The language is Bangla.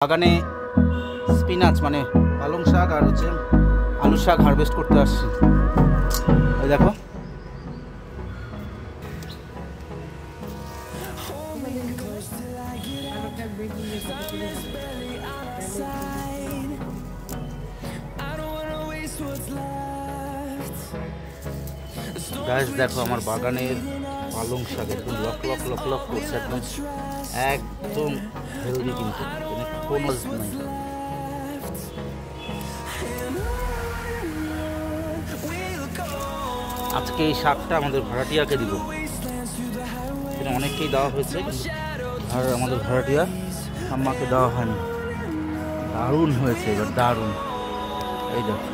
বাগানে স্পিনাচ মানে পালং শাক আর হচ্ছে আলু শাক হারভেস্ট করতে আসছি। এই দেখো গাছ, দেখো আমার বাগানের পালং শাক একদম লক লক লক লক করছে, একদম একদম হেলদি, কিন্তু কোনো নাই। আজকে এই শাকটা আমাদের ভাড়াটিয়াকে দিব, এটা অনেককেই দেওয়া হয়েছে আর আমাদের ভাড়াটিয়া আম্মাকে দেওয়া হয়নি। দারুণ হয়েছে এবার, দারুণ। এই দেখো